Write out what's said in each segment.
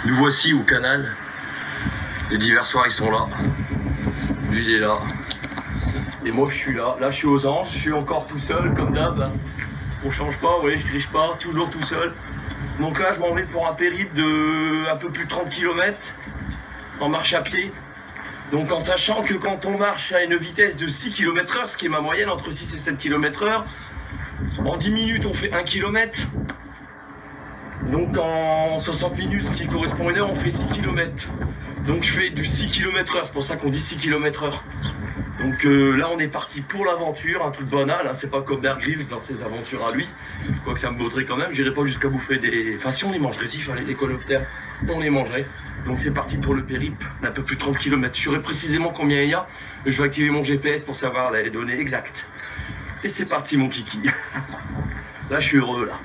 Nous voici au canal. Les diversoirs ils sont là. Lui il est là. Et moi je suis là. Là je suis aux anges. Je suis encore tout seul comme d'hab. On change pas, vous voyez, je triche pas, toujours tout seul. Donc là je m'en vais pour un périple de un peu plus de 30 km en marche à pied. Donc en sachant que quand on marche à une vitesse de 6 km/h, ce qui est ma moyenne entre 6 et 7 km/h, en 10 minutes on fait 1 km. Donc en 60 minutes, ce qui correspond à une heure, on fait 6 km. Donc je fais du 6 km/h, c'est pour ça qu'on dit 6 km/h. Donc là on est parti pour l'aventure, un truc banal, hein, c'est pas comme Bear Grylls dans ses aventures à lui. Quoique ça me vaudrait quand même, j'irai pas jusqu'à bouffer des... Enfin si on les mangerait, s'il fallait des coléoptères, on les mangerait. Donc c'est parti pour le périple, un peu plus de 30 km. Je saurais précisément combien il y a, je vais activer mon GPS pour savoir les données exactes. Et c'est parti mon kiki. Là je suis heureux là.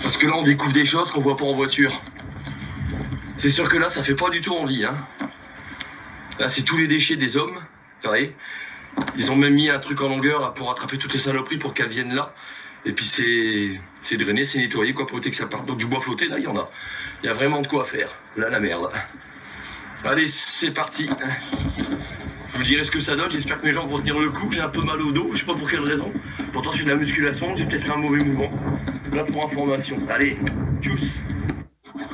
Parce que là on découvre des choses qu'on voit pas en voiture. C'est sûr que là ça fait pas du tout envie. Hein. Là c'est tous les déchets des hommes. Vous voyez, ils ont même mis un truc en longueur là, pour attraper toutes les saloperies pour qu'elles viennent là. Et puis c'est drainé, c'est nettoyé quoi, pour éviter que ça parte. Donc du bois flotté là il y en a. Il y a vraiment de quoi faire. Là la merde. Allez c'est parti. Je vous dirai ce que ça donne, j'espère que mes jambes vont tenir le coup. J'ai un peu mal au dos, je sais pas pour quelle raison. Pourtant je fais de la musculation, j'ai peut-être fait un mauvais mouvement. Là pour information. Allez, tchuss.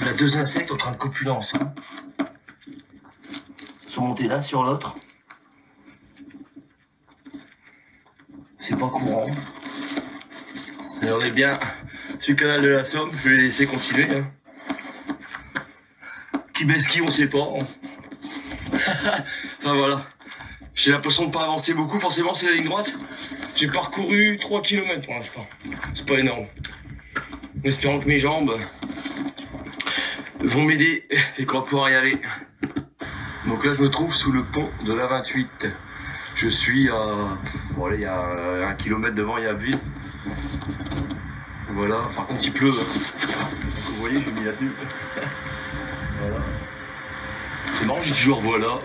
On a deux insectes en train de copuler ensemble. Ils sont montés l'un sur l'autre. C'est pas courant. Et on est bien sur le canal de la Somme, je vais les laisser continuer. Hein. Qui baisse qui, on sait pas. Enfin voilà. J'ai l'impression de pas avancer beaucoup, forcément c'est la ligne droite. J'ai parcouru 3 km pour l'instant. C'est pas énorme. En espérant que mes jambes vont m'aider et qu'on va pouvoir y aller. Donc là je me trouve sous le pont de la 28. Je suis à... Voilà, il y a 1 km devant, il y a ville. Voilà, par contre il pleut. Hein. Vous voyez, j'ai mis la pub. Voilà. C'est marrant, j'ai toujours voilà.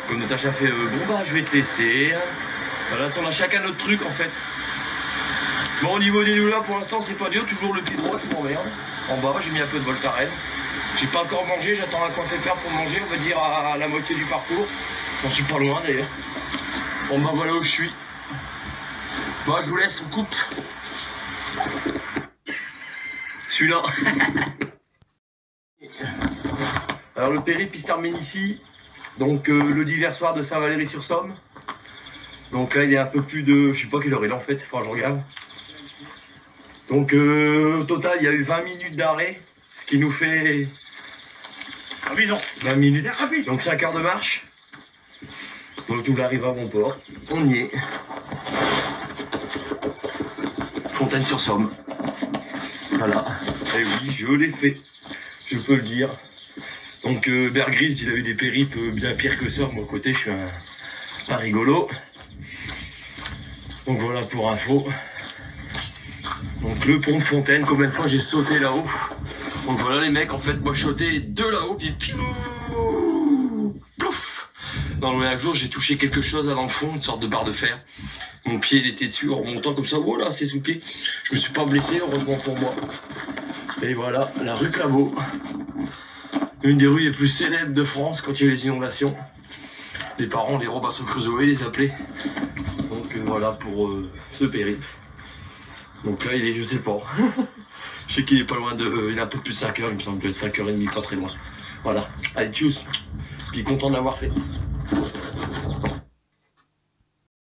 Comme Natacha fait, bon bah je vais te laisser. Voilà, on a chacun notre truc en fait. Bon, au niveau des loups là, pour l'instant c'est pas dur, toujours le pied droit qui m'emmerde. En bas, j'ai mis un peu de Voltaren. J'ai pas encore mangé, j'attends un coin pépère pour manger, on va dire à la moitié du parcours. J'en suis pas loin d'ailleurs. Bon bah voilà où je suis. Bon, je vous laisse, on coupe. Celui-là. Alors le périple il se termine ici. Donc le diversoir de Saint-Valery-sur-Somme. Donc là il est un peu plus de... Je sais pas quelle heure il est en fait, enfin je regarde. Donc au total il y a eu 20 minutes d'arrêt. Ce qui nous fait... Ah oui non. 20 minutes. Donc 5 heures de marche. Donc on arrive à Montport. On y est. Fontaine-sur-Somme. Voilà. Et oui, je l'ai fait. Je peux le dire. Donc Bear Grylls, il a eu des périples bien pires que ça. De mon côté, je suis un rigolo. Donc voilà pour info. Donc le pont de Fontaine, combien de fois j'ai sauté là-haut. Donc voilà les mecs, en fait, moi je sautais de là-haut, puis plouf. Dans le jour, j'ai touché quelque chose avant le fond, une sorte de barre de fer. Mon pied il était dessus en remontant comme ça, voilà, c'est sous pied. Je me suis pas blessé, heureusement pour moi. Et voilà, la rue Claveau. Une des rues les plus célèbres de France quand il y a eu les inondations. Les parents, les Robinson Crusoe, les appelaient. Donc voilà pour ce périple. Donc là il est, je sais pas. Je sais qu'il est pas loin de... il est un peu plus de 5 heures, il me semble, peut être 5h30, pas très loin. Voilà, allez tchuss. Puis content de l'avoir fait.